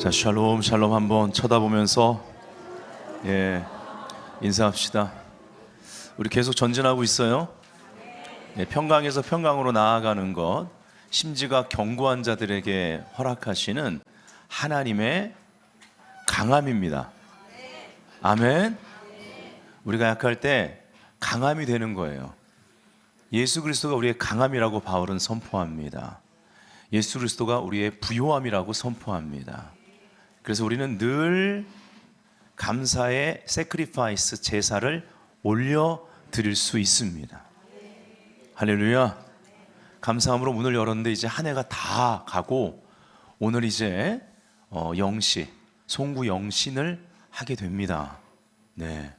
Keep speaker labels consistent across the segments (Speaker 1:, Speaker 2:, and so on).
Speaker 1: 자, 샬롬 샬롬 한번 쳐다보면서 인사합시다. 우리 계속 전진하고 있어요. 평강에서 평강으로 나아가는 것, 심지가 견고한 자들에게 허락하시는 하나님의 강함입니다. 아멘. 우리가 약할 때 강함이 되는 거예요. 예수 그리스도가 우리의 강함이라고 바울은 선포합니다. 예수 그리스도가 우리의 부요함이라고 선포합니다. 그래서 우리는 늘 감사의 세크리파이스 제사를 올려드릴 수 있습니다. 할렐루야. 감사함으로 문을 열었는데 이제 한 해가 다 가고 오늘 이제 영시, 송구 영신을 하게 됩니다. 네.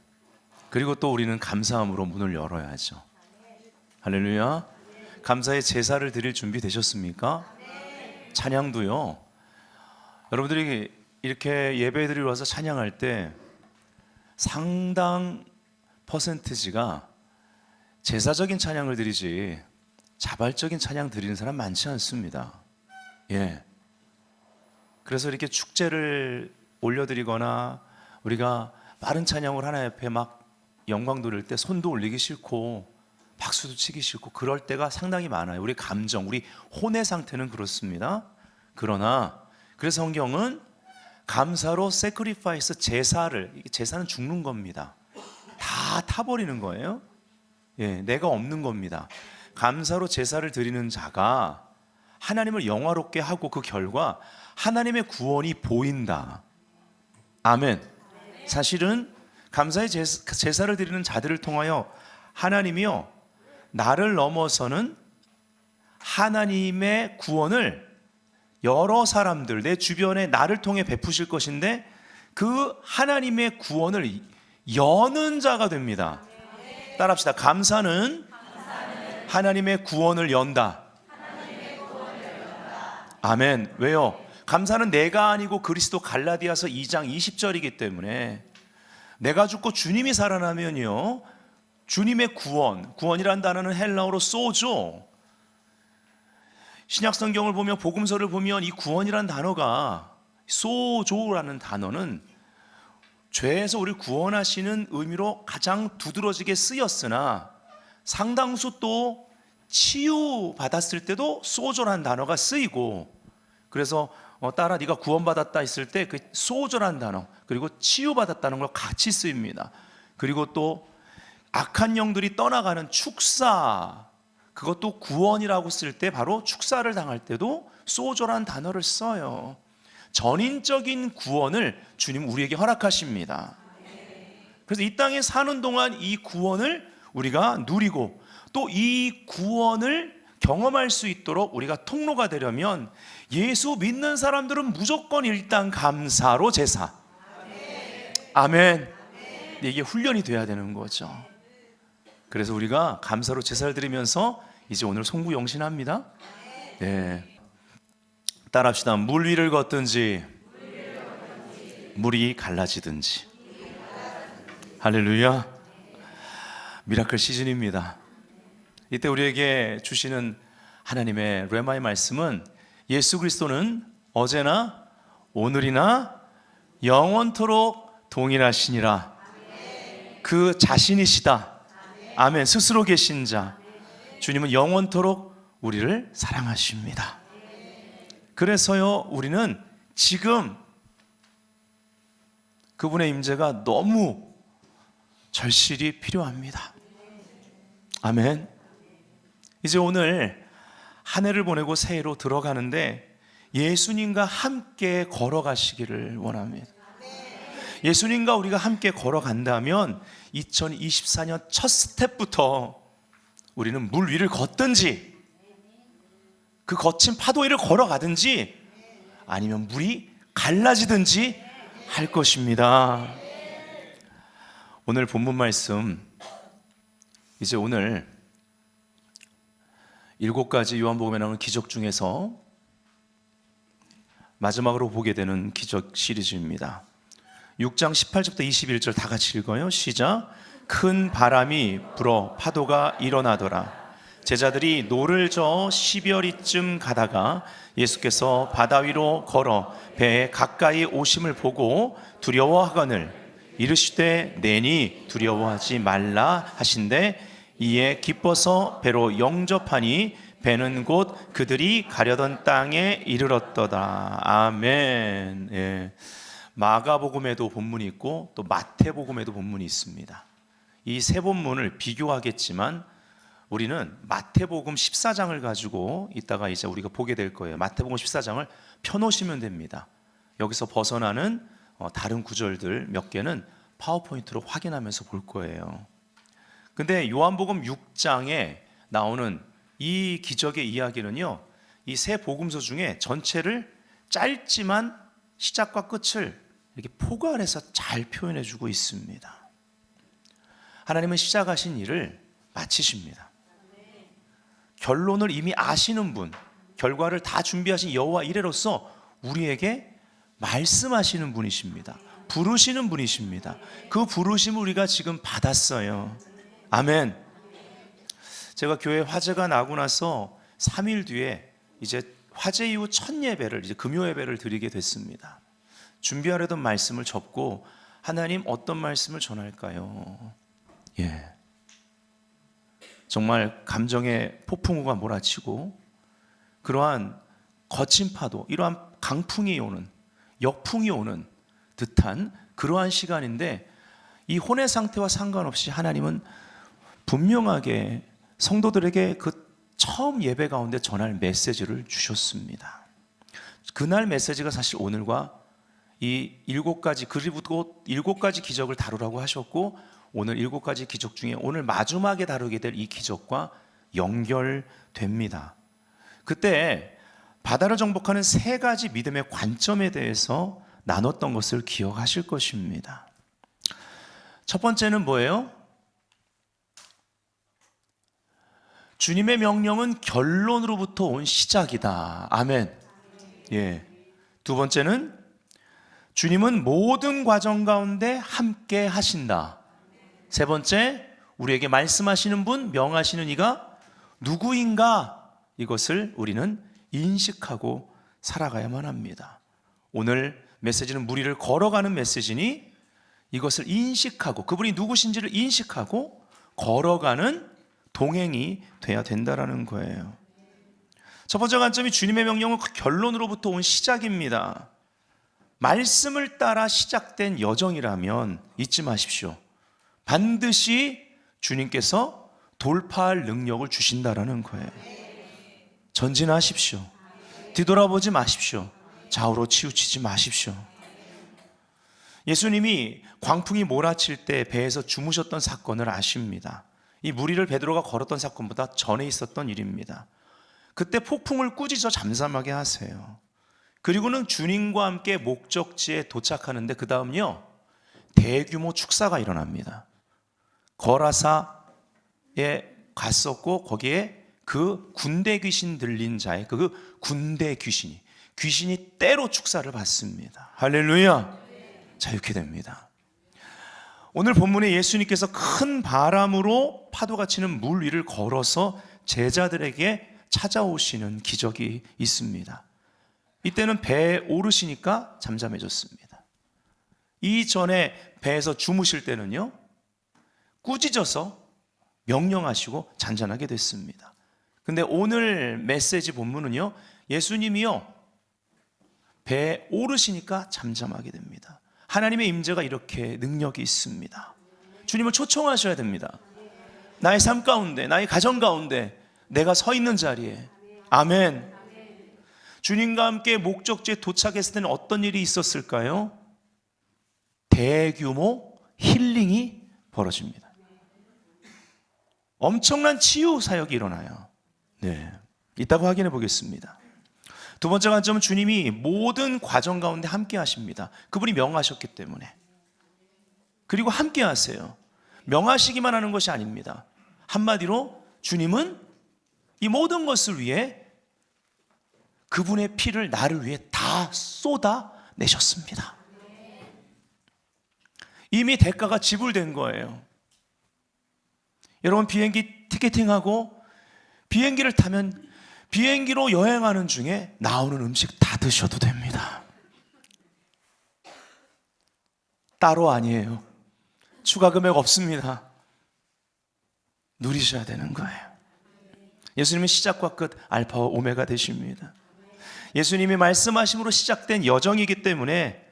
Speaker 1: 그리고 또 우리는 감사함으로 문을 열어야죠. 할렐루야. 감사의 제사를 드릴 준비 되셨습니까? 찬양도요. 여러분들이 이렇게 예배 드리러 와서 찬양할 때 상당 퍼센티지가 제사적인 찬양을 드리지 자발적인 찬양 드리는 사람 많지 않습니다. 그래서 이렇게 축제를 올려드리거나 우리가 빠른 찬양을 하나님 앞에 막 영광 돌릴 때 손도 올리기 싫고 박수도 치기 싫고 그럴 때가 상당히 많아요. 우리 감정, 우리 혼의 상태는 그렇습니다. 그러나 그래서 성경은 감사로 세크리파이스 제사는 죽는 겁니다. 다 타버리는 거예요. 내가 없는 겁니다. 감사로 제사를 드리는 자가 하나님을 영화롭게 하고 그 결과 하나님의 구원이 보인다. 아멘. 사실은 감사의 제사를 드리는 자들을 통하여 하나님이요 나를 넘어서는 하나님의 구원을 여러 사람들, 내 주변에 나를 통해 베푸실 것인데 그 하나님의 구원을 여는 자가 됩니다. 따라합시다. 감사는 하나님의 구원을 연다. 아멘. 왜요? 감사는 내가 아니고 그리스도 갈라디아서 2장 20절이기 때문에 내가 죽고 주님이 살아나면요 주님의 구원이라는 단어는 헬라어로 소조. 신약 성경을 보면 복음서를 보면 이 구원이라는 단어가 소조라는 단어는 죄에서 우리를 구원하시는 의미로 가장 두드러지게 쓰였으나 상당수 또 치유받았을 때도 소조라는 단어가 쓰이고 그래서 딸아 네가 구원받았다 했을 때 그 소조라는 단어 그리고 치유받았다는 걸 같이 쓰입니다. 그리고 또 악한 영들이 떠나가는 축사 그것도 구원이라고 쓸 때 바로 축사를 당할 때도 소조라는 단어를 써요. 전인적인 구원을 주님 우리에게 허락하십니다. 그래서 이 땅에 사는 동안 이 구원을 우리가 누리고 또 이 구원을 경험할 수 있도록 우리가 통로가 되려면 예수 믿는 사람들은 무조건 일단 감사로 제사. 아멘. 이게 훈련이 돼야 되는 거죠. 그래서 우리가 감사로 제사를 드리면서 이제 오늘 송구 영신합니다. 따라합시다. 물 위를 걷든지 물이 갈라지든지. 할렐루야. 미라클 시즌입니다. 이때 우리에게 주시는 하나님의 레마의 말씀은 예수 그리스도는 어제나 오늘이나 영원토록 동일하시니라. 그 자신이시다. 아멘. 스스로 계신 자 주님은 영원토록 우리를 사랑하십니다. 그래서요 우리는 지금 그분의 임재가 너무 절실히 필요합니다. 아멘. 이제 오늘 한 해를 보내고 새해로 들어가는데 예수님과 함께 걸어가시기를 원합니다. 예수님과 우리가 함께 걸어간다면 2024년 첫 스텝부터 우리는 물 위를 걷든지 그 거친 파도 위를 걸어가든지 아니면 물이 갈라지든지 할 것입니다. 오늘 본문 말씀 이제 오늘 7가지 요한복음에 나오는 기적 중에서 마지막으로 보게 되는 기적 시리즈입니다. 6장 18절부터 21절 다 같이 읽어요. 시작. 큰 바람이 불어 파도가 일어나더라. 제자들이 노를 저어 10여리쯤 가다가 예수께서 바다 위로 걸어 배에 가까이 오심을 보고 두려워하거늘 이르시되 내니 두려워하지 말라 하신대 이에 기뻐서 배로 영접하니 배는 곧 그들이 가려던 땅에 이르렀더라. 아멘. 예. 마가복음에도 본문이 있고 또 마태복음에도 본문이 있습니다. 이 세 본문을 비교하겠지만 우리는 마태복음 14장을 가지고 이따가 이제 우리가 보게 될 거예요. 마태복음 14장을 펴놓으시면 됩니다. 여기서 벗어나는 다른 구절들 몇 개는 파워포인트로 확인하면서 볼 거예요. 근데 요한복음 6장에 나오는 이 기적의 이야기는요, 이 세 복음서 중에 전체를 짧지만 시작과 끝을 이렇게 포괄해서 잘 표현해 주고 있습니다. 하나님은 시작하신 일을 마치십니다. 결론을 이미 아시는 분, 결과를 다 준비하신 여호와 이레로서 우리에게 말씀하시는 분이십니다. 부르시는 분이십니다. 그 부르심을 우리가 지금 받았어요. 아멘. 제가 교회 화재가 나고 나서 3일 뒤에 이제 화재 이후 첫 예배를, 이제 금요 예배를 드리게 됐습니다. 준비하려던 말씀을 접고 하나님 어떤 말씀을 전할까요? 예. 정말 감정의 폭풍우가 몰아치고 그러한 거친 파도, 이러한 강풍이 오는, 역풍이 오는 듯한 그러한 시간인데 이 혼의 상태와 상관없이 하나님은 분명하게 성도들에게 그 처음 예배 가운데 전할 메시지를 주셨습니다. 그날 메시지가 사실 오늘과 이 7가지, 그리고 7가지 기적을 다루라고 하셨고 오늘 7가지 기적 중에 오늘 마지막에 다루게 될 이 기적과 연결됩니다. 그때 바다를 정복하는 3가지 믿음의 관점에 대해서 나눴던 것을 기억하실 것입니다. 첫 번째는 뭐예요? 주님의 명령은 결론으로부터 온 시작이다. 아멘. 예. 두 번째는 주님은 모든 과정 가운데 함께 하신다. 세 번째, 우리에게 말씀하시는 분, 명하시는 이가 누구인가? 이것을 우리는 인식하고 살아가야만 합니다. 오늘 메시지는 무리를 걸어가는 메시지니 이것을 인식하고 그분이 누구신지를 인식하고 걸어가는 동행이 돼야 된다라는 거예요. 첫 번째 관점이 주님의 명령은 그 결론으로부터 온 시작입니다. 말씀을 따라 시작된 여정이라면 잊지 마십시오. 반드시 주님께서 돌파할 능력을 주신다라는 거예요. 전진하십시오. 뒤돌아보지 마십시오. 좌우로 치우치지 마십시오. 예수님이 광풍이 몰아칠 때 배에서 주무셨던 사건을 아십니다. 이 무리를 베드로가 걸었던 사건보다 전에 있었던 일입니다. 그때 폭풍을 꾸짖어 잠잠하게 하세요. 그리고는 주님과 함께 목적지에 도착하는데 그 다음요 대규모 축사가 일어납니다. 거라사에 갔었고 거기에 그 군대 귀신 들린 자의 그 군대 귀신이 때로 축사를 받습니다. 할렐루야. 자유케 됩니다. 오늘 본문에 예수님께서 큰 바람으로 파도가 치는 물 위를 걸어서 제자들에게 찾아오시는 기적이 있습니다. 이때는 배에 오르시니까 잠잠해졌습니다. 이전에 배에서 주무실 때는요 꾸짖어서 명령하시고 잔잔하게 됐습니다. 근데 오늘 메시지 본문은요 예수님이요 배에 오르시니까 잠잠하게 됩니다. 하나님의 임재가 이렇게 능력이 있습니다. 주님을 초청하셔야 됩니다. 나의 삶 가운데, 나의 가정 가운데 내가 서 있는 자리에. 아멘. 주님과 함께 목적지에 도착했을 때는 어떤 일이 있었을까요? 대규모 힐링이 벌어집니다. 엄청난 치유 사역이 일어나요. 네, 이따가 확인해 보겠습니다. 두 번째 관점은 주님이 모든 과정 가운데 함께 하십니다. 그분이 명하셨기 때문에. 그리고 함께 하세요. 명하시기만 하는 것이 아닙니다. 한마디로 주님은 이 모든 것을 위해 그분의 피를 나를 위해 다 쏟아내셨습니다. 이미 대가가 지불된 거예요. 여러분 비행기 티켓팅하고 비행기를 타면 비행기로 여행하는 중에 나오는 음식 다 드셔도 됩니다. 따로 아니에요. 추가 금액 없습니다. 누리셔야 되는 거예요. 예수님은 시작과 끝, 알파와 오메가 되십니다. 예수님이 말씀하심으로 시작된 여정이기 때문에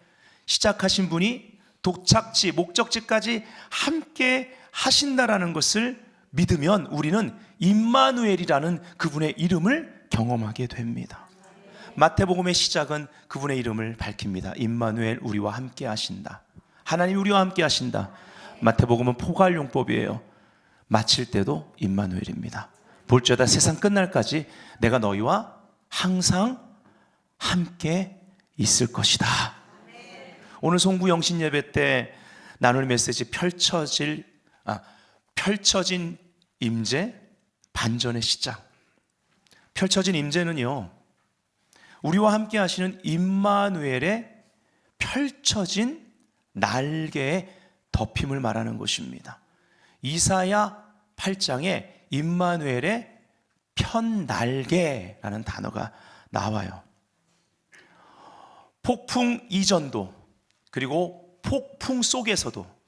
Speaker 1: 시작하신 분이 도착지, 목적지까지 함께 하신다라는 것을 믿으면 우리는 임마누엘이라는 그분의 이름을 경험하게 됩니다. 마태복음의 시작은 그분의 이름을 밝힙니다. 임마누엘, 우리와 함께 하신다. 하나님 우리와 함께 하신다. 마태복음은 포괄용법이에요. 마칠 때도 임마누엘입니다. 볼지어다 세상 끝날까지 내가 너희와 항상 함께 있을 것이다. 오늘 송구 영신 예배 때 나눌 메시지 펼쳐진 임재, 반전의 시작. 펼쳐진 임재는요, 우리와 함께 하시는 임마누엘의 펼쳐진 날개의 덮임을 말하는 것입니다. 이사야 8장에 임마누엘의 편날개라는 단어가 나와요. 폭풍 이전도, 그리고 폭풍 속에서도,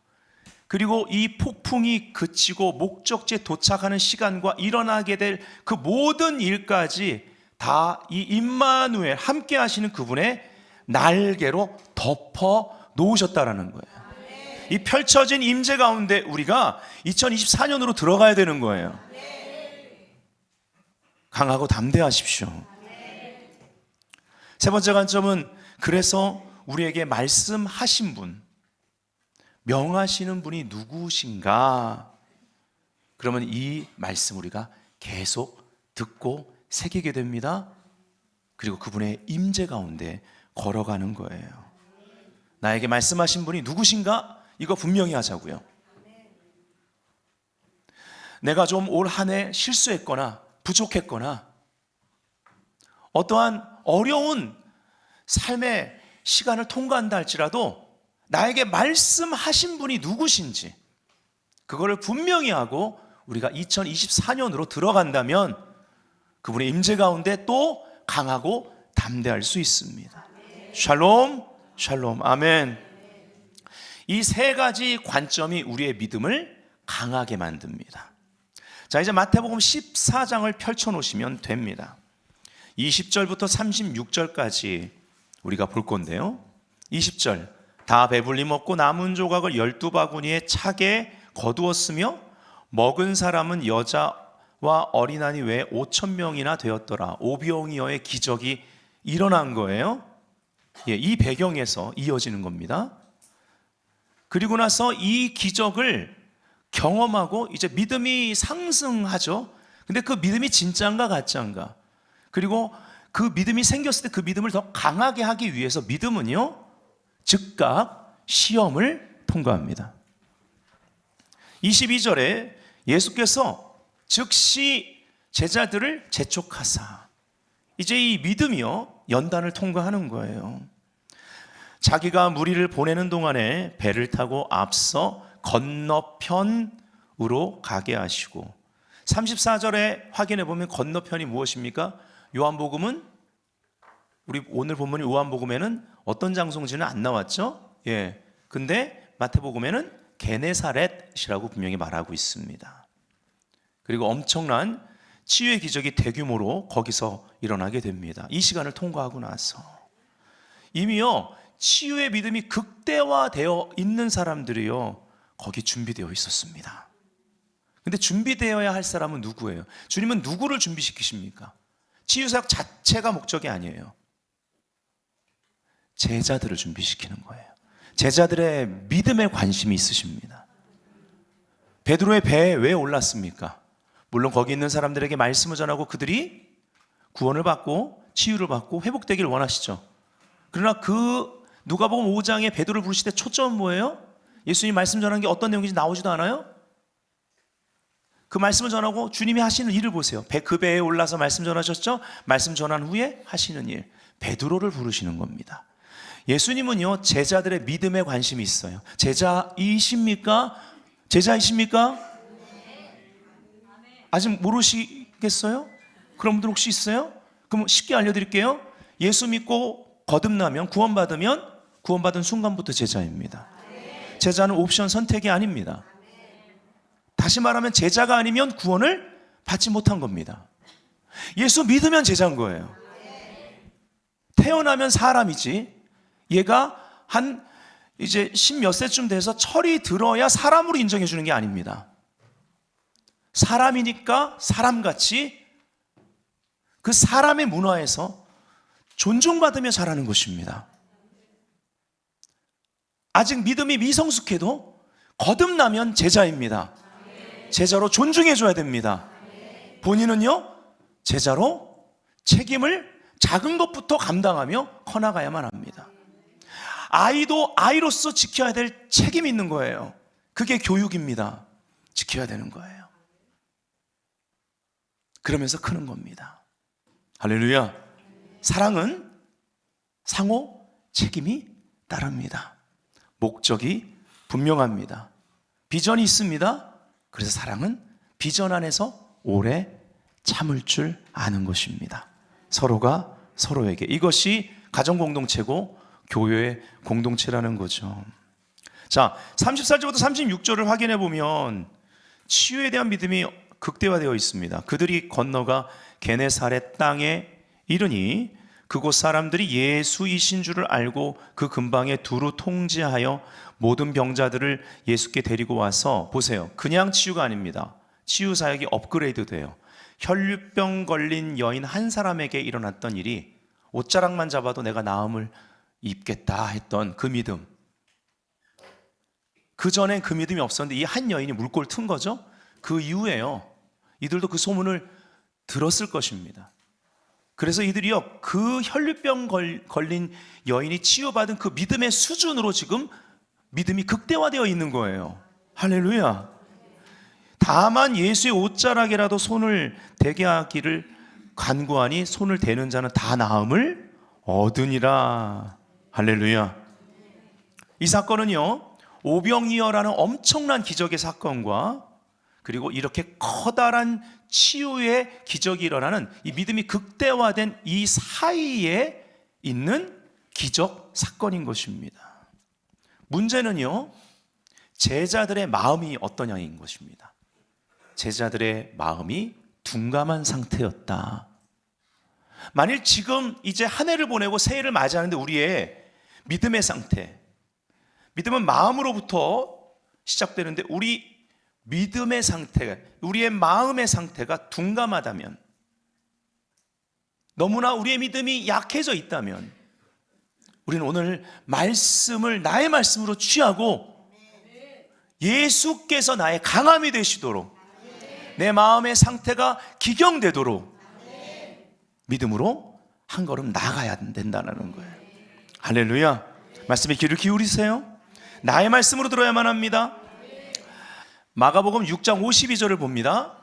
Speaker 1: 그리고 이 폭풍이 그치고 목적지에 도착하는 시간과 일어나게 될 그 모든 일까지 다 이 임마누엘, 함께 하시는 그분의 날개로 덮어 놓으셨다라는 거예요. 이 펼쳐진 임재 가운데 우리가 2024년으로 들어가야 되는 거예요. 강하고 담대하십시오. 세 번째 관점은, 그래서 우리에게 말씀하신 분, 명하시는 분이 누구신가? 그러면 이 말씀 우리가 계속 듣고 새기게 됩니다. 그리고 그분의 임재 가운데 걸어가는 거예요. 나에게 말씀하신 분이 누구신가? 이거 분명히 하자고요. 내가 좀 올 한 해 실수했거나 부족했거나 어떠한 어려운 삶의 시간을 통과한다 할지라도 나에게 말씀하신 분이 누구신지 그거를 분명히 하고 우리가 2024년으로 들어간다면 그분의 임재 가운데 또 강하고 담대할 수 있습니다. 샬롬, 샬롬, 아멘. 이 세 가지 관점이 우리의 믿음을 강하게 만듭니다. 자, 이제 마태복음 14장을 펼쳐놓으시면 됩니다. 20절부터 36절까지 우리가 볼 건데요. 20절, 다 배불리 먹고 남은 조각을 12바구니에 차게 거두었으며 먹은 사람은 여자와 어린아이 외에 5,000명이나 되었더라. 오병이어의 기적이 일어난 거예요. 이 배경에서 이어지는 겁니다. 그리고 나서 이 기적을 경험하고 이제 믿음이 상승하죠. 근데 그 믿음이 진짜인가 가짜인가, 그리고 그 믿음이 생겼을 때 그 믿음을 더 강하게 하기 위해서 믿음은요, 즉각 시험을 통과합니다. 22절에 예수께서 즉시 제자들을 재촉하사, 이제 이 믿음이요 연단을 통과하는 거예요. 자기가 무리를 보내는 동안에 배를 타고 앞서 건너편으로 가게 하시고, 34절에 확인해 보면 건너편이 무엇입니까? 요한복음은, 우리 오늘 본문인 요한복음에는 어떤 장소인지는 안 나왔죠? 근데 마태복음에는 게네사렛이라고 분명히 말하고 있습니다. 그리고 엄청난 치유의 기적이 대규모로 거기서 일어나게 됩니다. 이 시간을 통과하고 나서 이미요 치유의 믿음이 극대화되어 있는 사람들이요 거기 준비되어 있었습니다. 근데 준비되어야 할 사람은 누구예요? 주님은 누구를 준비시키십니까? 치유사역 자체가 목적이 아니에요. 제자들을 준비시키는 거예요. 제자들의 믿음에 관심이 있으십니다. 베드로의 배에 왜 올랐습니까? 물론 거기 있는 사람들에게 말씀을 전하고 그들이 구원을 받고 치유를 받고 회복되기를 원하시죠. 그러나 그 누가복음 5장에 베드로를 부르실 때 초점은 뭐예요? 예수님 말씀 전하는 게 어떤 내용인지 나오지도 않아요? 그 말씀을 전하고 주님이 하시는 일을 보세요. 그 배에 올라서 말씀 전하셨죠? 말씀 전한 후에 하시는 일, 베드로를 부르시는 겁니다. 예수님은요 제자들의 믿음에 관심이 있어요. 제자이십니까? 제자이십니까? 아직 아시겠어요? 그런 분들 혹시 있어요? 그럼 쉽게 알려드릴게요. 예수 믿고 거듭나면, 구원받은 순간부터 제자입니다. 제자는 옵션 선택이 아닙니다. 다시 말하면 제자가 아니면 구원을 받지 못한 겁니다. 예수 믿으면 제자인 거예요. 태어나면 사람이지, 얘가 한 이제 10몇 세쯤 돼서 철이 들어야 사람으로 인정해 주는 게 아닙니다. 사람이니까 사람같이 그 사람의 문화에서 존중받으며 자라는 것입니다. 아직 믿음이 미성숙해도 거듭나면 제자입니다. 제자로 존중해 줘야 됩니다. 본인은요, 제자로 책임을 작은 것부터 감당하며 커나가야만 합니다. 아이도 아이로서 지켜야 될 책임이 있는 거예요. 그게 교육입니다. 지켜야 되는 거예요. 그러면서 크는 겁니다. 할렐루야. 사랑은 상호 책임이 따릅니다. 목적이 분명합니다. 비전이 있습니다. 그래서 사랑은 비전 안에서 오래 참을 줄 아는 것입니다. 서로가 서로에게. 이것이 가정 공동체고 교회의 공동체라는 거죠. 자, 34절부터 36절을 확인해 보면 치유에 대한 믿음이 극대화되어 있습니다. 그들이 건너가 게네사렛 땅에 이르니 그곳 사람들이 예수이신 줄을 알고 그 근방에 두루 통제하여 모든 병자들을 예수께 데리고 와서, 보세요, 그냥 치유가 아닙니다. 치유 사역이 업그레이드 돼요. 혈류병 걸린 여인 한 사람에게 일어났던 일이 옷자락만 잡아도 내가 나음을 입겠다 했던 그 믿음, 그 전엔 그 믿음이 없었는데 이 한 여인이 물꼬를 튼 거죠. 그 이후에요, 이들도 그 소문을 들었을 것입니다. 그래서 이들이요, 그 혈류병 걸린 여인이 치유받은 그 믿음의 수준으로 지금 믿음이 극대화되어 있는 거예요. 할렐루야. 다만 예수의 옷자락이라도 손을 대게 하기를 간구하니 손을 대는 자는 다 나음을 얻으니라. 할렐루야. 이 사건은요, 오병이어라는 엄청난 기적의 사건과 그리고 이렇게 커다란 치유의 기적이 일어나는 이 믿음이 극대화된 이 사이에 있는 기적 사건인 것입니다. 문제는요, 제자들의 마음이 어떠냐인 것입니다. 제자들의 마음이 둔감한 상태였다. 만일 지금 이제 한 해를 보내고 새해를 맞이하는데 우리의 믿음의 상태, 믿음은 마음으로부터 시작되는데 우리 믿음의 상태가, 우리의 마음의 상태가 둔감하다면, 너무나 우리의 믿음이 약해져 있다면 우리는 오늘 말씀을 나의 말씀으로 취하고 예수께서 나의 강함이 되시도록, 내 마음의 상태가 기경되도록 믿음으로 한 걸음 나아가야 된다는 거예요. 할렐루야. 말씀에 귀를 기울이세요. 나의 말씀으로 들어야만 합니다. 마가복음 6장 52절을 봅니다.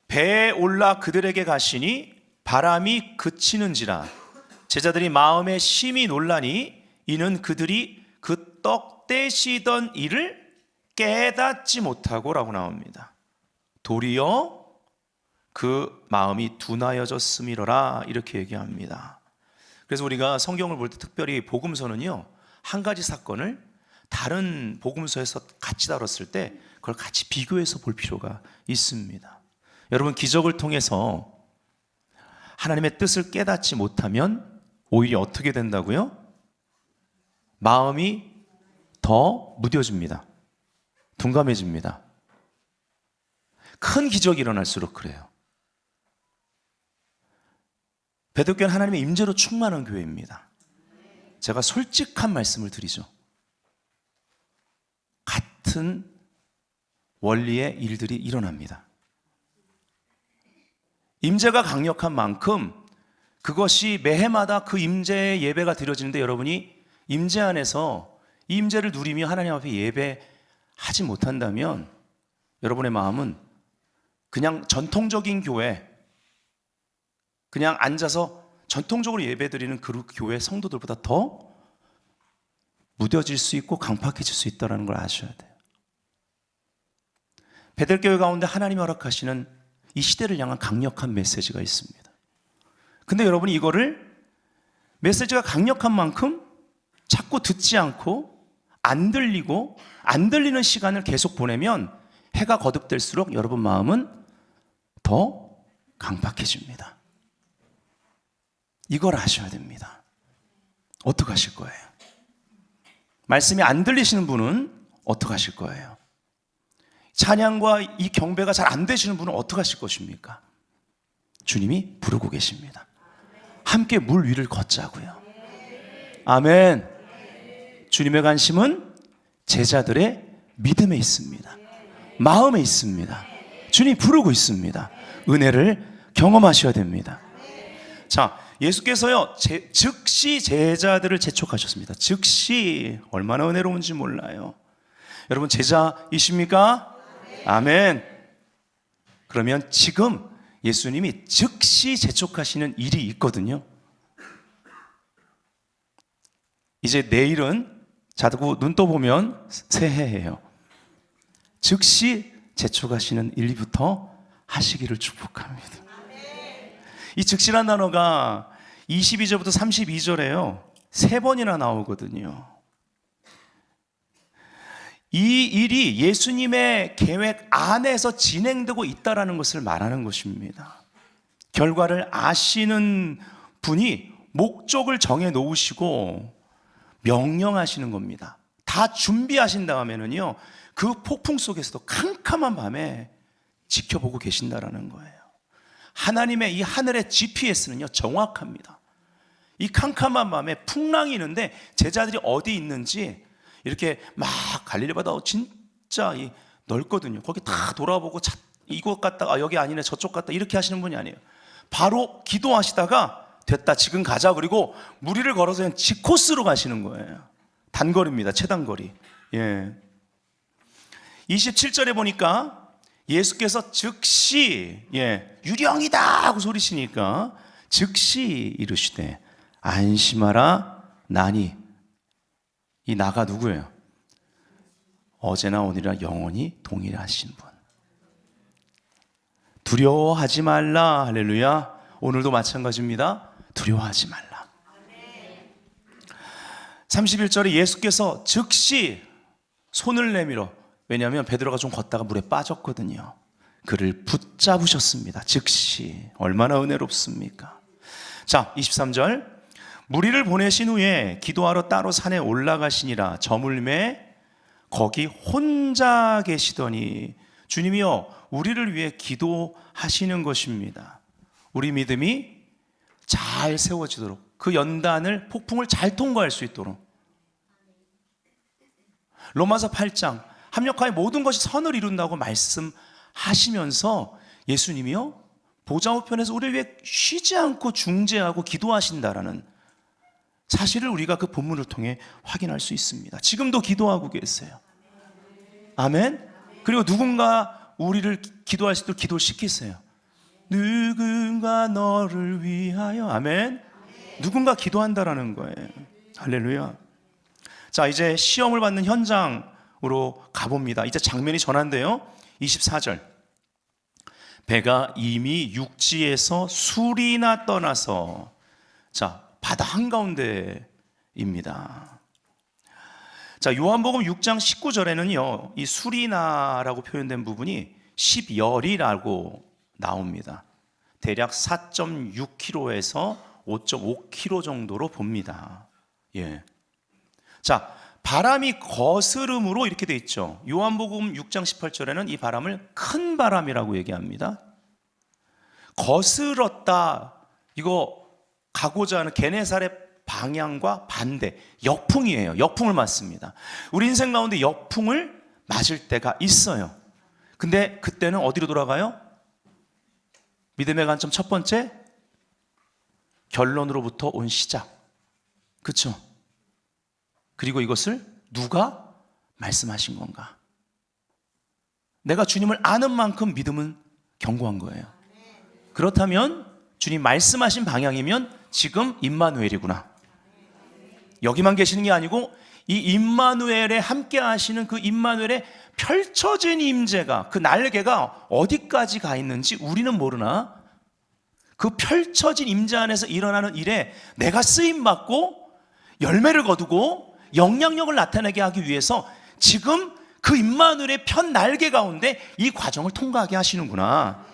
Speaker 1: 배에 올라 그들에게 가시니 바람이 그치는지라 제자들이 마음에 심히 놀라니 이는 그들이 그 떡 떼시던 일을 깨닫지 못하고 라고 나옵니다. 도리어 그 마음이 둔하여졌음이로라 이렇게 얘기합니다. 그래서 우리가 성경을 볼 때 특별히 복음서는요, 한 가지 사건을 다른 복음서에서 같이 다뤘을 때 그걸 같이 비교해서 볼 필요가 있습니다. 여러분, 기적을 통해서 하나님의 뜻을 깨닫지 못하면 오히려 어떻게 된다고요? 마음이 더 무뎌집니다. 둔감해집니다. 큰 기적이 일어날수록 그래요. 베드로교회는 하나님의 임재로 충만한 교회입니다. 제가 솔직한 말씀을 드리죠. 같은 원리의 일들이 일어납니다. 임재가 강력한 만큼 그것이 매해마다 그 임재의 예배가 드려지는데 여러분이 임재 안에서 이 임재를 누리며 하나님 앞에 예배하지 못한다면 여러분의 마음은 그냥 전통적인 교회, 그냥 앉아서 전통적으로 예배드리는 그 교회 성도들보다 더 무뎌질 수 있고 강팍해질 수 있다는 걸 아셔야 돼요. 베들교회 가운데 하나님이 허락하시는 이 시대를 향한 강력한 메시지가 있습니다. 근데 여러분이 이거를 메시지가 강력한 만큼 자꾸 듣지 않고 안 들리고 안 들리는 시간을 계속 보내면 해가 거듭될수록 여러분 마음은 더 강박해집니다. 이걸 아셔야 됩니다. 어떻게 하실 거예요? 말씀이 안 들리시는 분은 어떻게 하실 거예요? 찬양과 이 경배가 잘 안 되시는 분은 어떻게 하실 것입니까? 주님이 부르고 계십니다. 함께 물 위를 걷자고요. 아멘. 주님의 관심은 제자들의 믿음에 있습니다. 마음에 있습니다. 주님이 부르고 있습니다. 은혜를 경험하셔야 됩니다. 자, 예수께서요 즉시 제자들을 재촉하셨습니다. 즉시. 얼마나 은혜로운지 몰라요. 여러분 제자이십니까? 아멘. 그러면 지금 예수님이 즉시 재촉하시는 일이 있거든요. 이제 내일은 자고 눈 떠보면 새해예요. 즉시 재촉하시는 일부터 하시기를 축복합니다. 이 즉시란 단어가 22절부터 32절에요 3번이나 나오거든요. 이 일이 예수님의 계획 안에서 진행되고 있다는 것을 말하는 것입니다. 결과를 아시는 분이 목적을 정해 놓으시고 명령하시는 겁니다. 다 준비하신 다음에는요 그 폭풍 속에서도 캄캄한 밤에 지켜보고 계신다라는 거예요. 하나님의 이 하늘의 GPS는요 정확합니다. 이 캄캄한 밤에 풍랑이 있는데 제자들이 어디 있는지 이렇게 막 갈릴리 바다 진짜 넓거든요. 거기 다 돌아보고 이곳 갔다가 여기 아니네 저쪽 갔다 이렇게 하시는 분이 아니에요. 바로 기도하시다가 됐다 지금 가자 그리고 무리를 걸어서 그냥 직코스로 가시는 거예요. 단거리입니다. 최단거리. 예. 27절에 보니까 예수께서 즉시 유령이다 하고 소리치니까 즉시 이르시되 안심하라 나니. 이 나가 누구예요? 어제나 오늘이나 영원히 동일하신 분. 두려워하지 말라. 할렐루야. 오늘도 마찬가지입니다. 두려워하지 말라. 31절에 예수께서 즉시 손을 내밀어, 왜냐하면 베드로가 좀 걷다가 물에 빠졌거든요. 그를 붙잡으셨습니다. 즉시. 얼마나 은혜롭습니까? 자, 23절. 무리를 보내신 후에 기도하러 따로 산에 올라가시니라. 저물매 거기 혼자 계시더니. 주님이요 우리를 위해 기도하시는 것입니다. 우리 믿음이 잘 세워지도록, 그 연단을, 폭풍을 잘 통과할 수 있도록. 로마서 8장 합력하여 모든 것이 선을 이룬다고 말씀하시면서 예수님이요 보좌 우편에서 우리를 위해 쉬지 않고 중재하고 기도하신다라는 사실을 우리가 그 본문을 통해 확인할 수 있습니다. 지금도 기도하고 계세요. 아멘. 그리고 누군가 우리를 기도할 수 있도록 기도시키세요. 누군가 너를 위하여. 아멘. 누군가 기도한다라는 거예요. 할렐루야. 자, 이제 시험을 받는 현장으로 가봅니다. 이제 장면이 전한데요 24절. 배가 이미 육지에서 수리나 떠나서, 자, 바다 한가운데입니다. 자, 요한복음 6장 19절에는요 이 수리나라고 표현된 부분이 10열이라고 나옵니다. 대략 4.6km에서 5.5km 정도로 봅니다. 예. 자, 바람이 거스름으로 이렇게 돼 있죠. 요한복음 6장 18절에는 이 바람을 큰 바람이라고 얘기합니다. 거스렀다, 이거 가고자 하는 게네사렛 방향과 반대, 역풍이에요. 역풍을 맞습니다. 우리 인생 가운데 역풍을 맞을 때가 있어요. 근데 그때는 어디로 돌아가요? 믿음의 관점 첫 번째, 결론으로부터 온 시작. 그렇죠? 그리고 이것을 누가 말씀하신 건가? 내가 주님을 아는 만큼 믿음은 견고한 거예요. 그렇다면 주님 말씀하신 방향이면 지금 임마누엘이구나. 여기만 계시는 게 아니고 이 임마누엘에 함께 하시는 그 임마누엘의 펼쳐진 임재가, 그 날개가 어디까지 가 있는지 우리는 모르나 그 펼쳐진 임재 안에서 일어나는 일에 내가 쓰임받고 열매를 거두고 영향력을 나타내게 하기 위해서 지금 그 임마누엘의 편 날개 가운데 이 과정을 통과하게 하시는구나.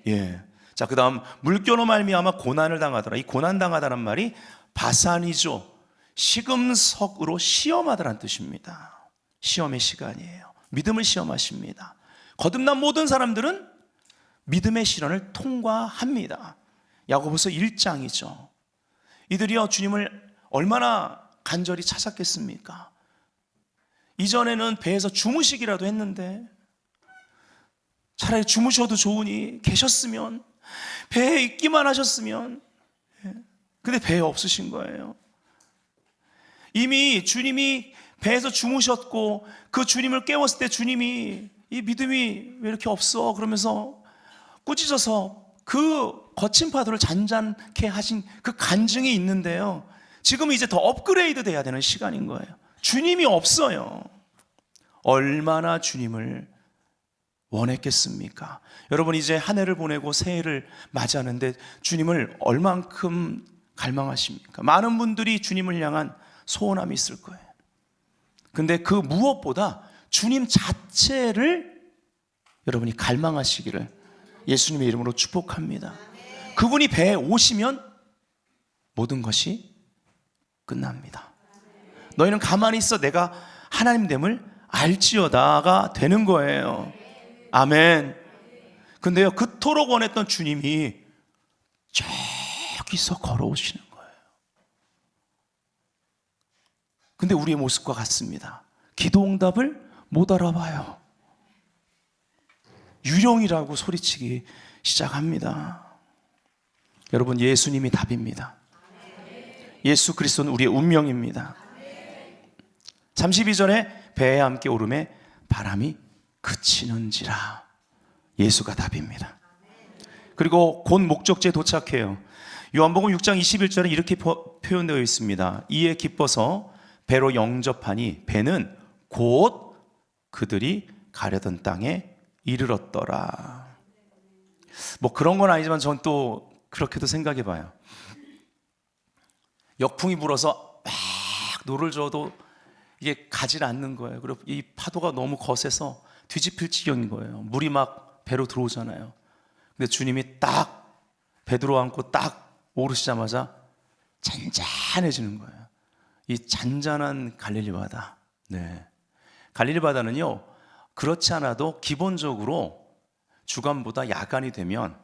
Speaker 1: 예. 자, 그 다음 물결로 말미암아 고난을 당하더라. 이 고난 당하다란 말이 바산이죠. 시금석으로 시험하다란 뜻입니다. 시험의 시간이에요. 믿음을 시험하십니다. 거듭난 모든 사람들은 믿음의 시련을 통과합니다. 야고보서 1장이죠. 이들이요 주님을 얼마나 간절히 찾았겠습니까? 이전에는 배에서 주무시기라도 했는데 차라리 주무셔도 좋으니 계셨으면, 배에 있기만 하셨으면. 근데 배에 없으신 거예요. 이미 주님이 배에서 주무셨고 그 주님을 깨웠을 때 주님이 이 믿음이 왜 이렇게 없어? 그러면서 꾸짖어서 그 거친 파도를 잔잔케 하신 그 간증이 있는데요, 지금은 이제 더 업그레이드 돼야 되는 시간인 거예요. 주님이 없어요. 얼마나 주님을 원했겠습니까? 여러분, 이제 한 해를 보내고 새해를 맞이하는데 주님을 얼만큼 갈망하십니까? 많은 분들이 주님을 향한 소원함이 있을 거예요. 근데 그 무엇보다 주님 자체를 여러분이 갈망하시기를 예수님의 이름으로 축복합니다. 그분이 배에 오시면 모든 것이 끝납니다. 너희는 가만히 있어 내가 하나님 됨을 알지어다가 되는 거예요. 아멘. 근데요, 그토록 원했던 주님이 저기서 걸어오시는 거예요. 근데 우리의 모습과 같습니다. 기도 응답을 못 알아봐요. 유령이라고 소리치기 시작합니다. 여러분, 예수님이 답입니다. 예수 그리스도는 우리의 운명입니다. 32절에 배에 함께 오름에 바람이 그치는지라. 예수가 답입니다. 그리고 곧 목적지에 도착해요. 요한복음 6장 21절에 이렇게 표현되어 있습니다. 이에 기뻐서 배로 영접하니 배는 곧 그들이 가려던 땅에 이르렀더라. 뭐 그런 건 아니지만 전 또 그렇게도 생각해 봐요. 역풍이 불어서 막 노를 저어도 이게 가지 않는 거예요. 그리고 이 파도가 너무 거세서 뒤집힐 지경인 거예요. 물이 막 배로 들어오잖아요. 근데 주님이 딱 배 들어앉고 딱 오르시자마자 잔잔해지는 거예요. 이 잔잔한 갈릴리 바다. 네. 갈릴리 바다는요, 그렇지 않아도 기본적으로 주간보다 야간이 되면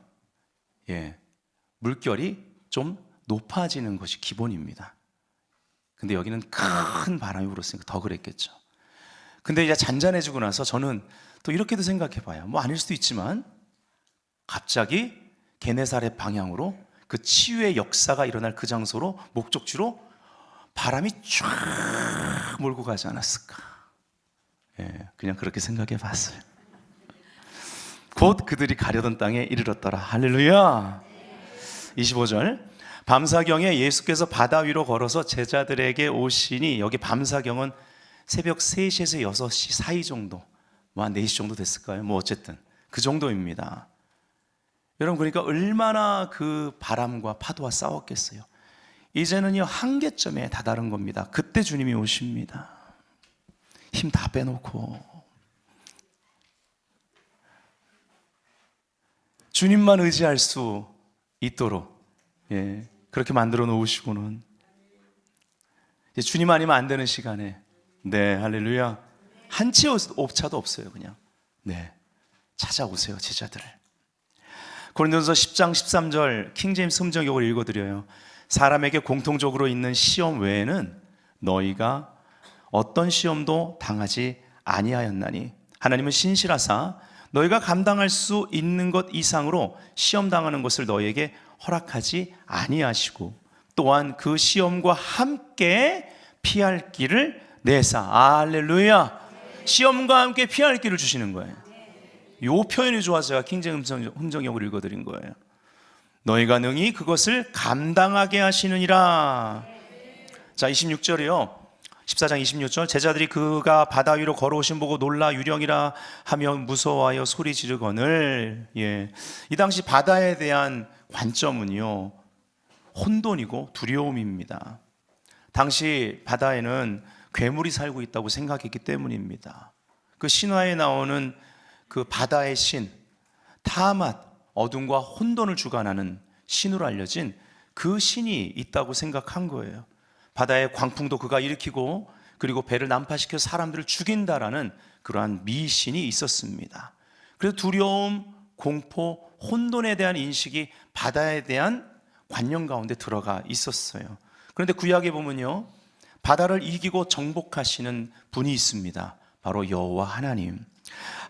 Speaker 1: 물결이 좀 높아지는 것이 기본입니다. 근데 여기는 큰 바람이 불었으니까 더 그랬겠죠. 근데 이제 잔잔해지고 나서 저는 또 이렇게도 생각해 봐요. 뭐 아닐 수도 있지만 갑자기 게네사렛 방향으로 그 치유의 역사가 일어날 그 장소로, 목적지로 바람이 쫙 몰고 가지 않았을까. 그냥 그렇게 생각해 봤어요. 곧 그들이 가려던 땅에 이르렀더라. 할렐루야. 25절, 밤사경에 예수께서 바다 위로 걸어서 제자들에게 오시니, 여기 밤사경은 새벽 3시에서 6시 사이 정도, 뭐 한 4시 정도 됐을까요? 뭐 어쨌든 그 정도입니다. 여러분, 그러니까 얼마나 그 바람과 파도와 싸웠겠어요. 이제는요 한계점에 다다른 겁니다. 그때 주님이 오십니다. 힘 다 빼놓고 주님만 의지할 수 있도록 그렇게 만들어 놓으시고는 이제 주님 아니면 안 되는 시간에, 네, 할렐루야, 한 채 옵차도 없어요. 그냥 찾아오세요, 제자들을. 고린도전서 10장 13절 킹제임스 음정역을 읽어드려요. 사람에게 공통적으로 있는 시험 외에는 너희가 어떤 시험도 당하지 아니하였나니 하나님은 신실하사 너희가 감당할 수 있는 것 이상으로 시험 당하는 것을 너희에게 허락하지 아니하시고 또한 그 시험과 함께 피할 길을 내사. 할렐루야. 시험과 함께 피할 길을 주시는 거예요. 이 표현이 좋아서 제가 킹제임스 음정역을 읽어드린 거예요. 너희가 능히 그것을 감당하게 하시느니라. 자, 26절이요. 14장 26절 제자들이 그가 바다 위로 걸어오신 보고 놀라 유령이라 하며 무서워하여 소리 지르거늘. 이 당시 바다에 대한 관점은요, 혼돈이고 두려움입니다. 당시 바다에는 괴물이 살고 있다고 생각했기 때문입니다. 그 신화에 나오는 그 바다의 신 타맛, 어둠과 혼돈을 주관하는 신으로 알려진 그 신이 있다고 생각한 거예요. 바다의 광풍도 그가 일으키고 그리고 배를 난파시켜 사람들을 죽인다라는 그러한 미신이 있었습니다. 그래서 두려움, 공포, 혼돈에 대한 인식이 바다에 대한 관념 가운데 들어가 있었어요. 그런데 구약에 보면요, 바다를 이기고 정복하시는 분이 있습니다. 바로 여호와 하나님.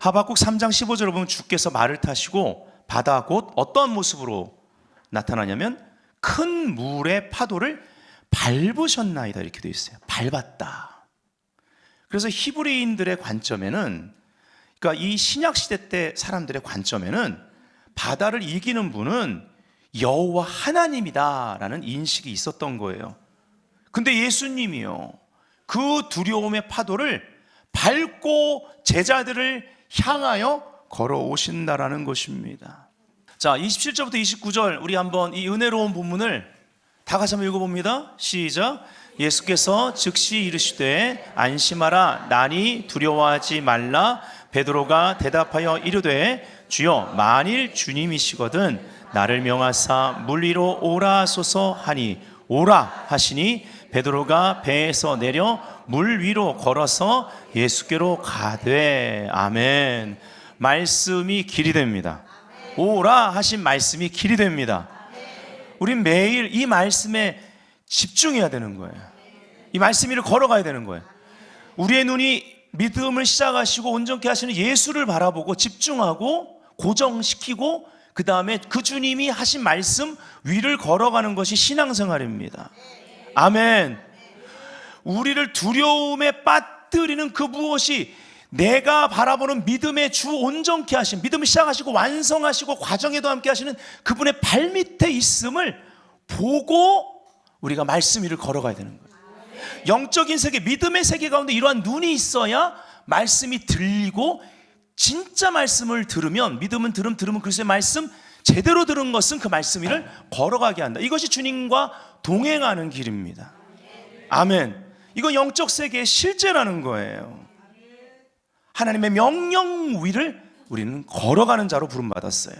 Speaker 1: 하박국 3장 15절을 보면 주께서 말을 타시고 바다 곧 어떠한 모습으로 나타나냐면 큰 물의 파도를 밟으셨나이다 이렇게 되어 있어요. 밟았다. 그래서 히브리인들의 관점에는, 그러니까 이 신약시대 때 사람들의 관점에는 바다를 이기는 분은 여호와 하나님이다라는 인식이 있었던 거예요. 근데 예수님이요, 그 두려움의 파도를 밟고 제자들을 향하여 걸어오신다라는 것입니다. 자, 27절부터 29절 우리 한번 이 은혜로운 본문을 다 같이 한번 읽어봅니다. 시작. 예수께서 즉시 이르시되 안심하라, 나니 두려워하지 말라. 베드로가 대답하여 이르되 주여, 만일 주님이시거든 나를 명하사 물 위로 오라 하소서 하니 오라 하시니 베드로가 배에서 내려 물 위로 걸어서 예수께로 가되. 아멘. 말씀이 길이 됩니다. 오라 하신 말씀이 길이 됩니다. 우린 매일 이 말씀에 집중해야 되는 거예요. 이 말씀 위를 걸어가야 되는 거예요. 우리의 눈이 믿음을 시작하시고 온전케 하시는 예수를 바라보고 집중하고 고정시키고 그 다음에 그 주님이 하신 말씀 위를 걸어가는 것이 신앙생활입니다. 아멘. 우리를 두려움에 빠뜨리는 그 무엇이 내가 바라보는 믿음의 주 온전케 하신, 믿음을 시작하시고 완성하시고 과정에도 함께 하시는 그분의 발밑에 있음을 보고 우리가 말씀 위를 걸어가야 되는 거예요. 영적인 세계, 믿음의 세계 가운데 이러한 눈이 있어야 말씀이 들리고, 진짜 말씀을 들으면, 믿음은 들으면 그리스도의 말씀 제대로 들은 것은 그 말씀 위를 걸어가게 한다. 이것이 주님과 동행하는 길입니다. 아멘. 이건 영적 세계의 실제라는 거예요. 하나님의 명령 위를 우리는 걸어가는 자로 부름받았어요.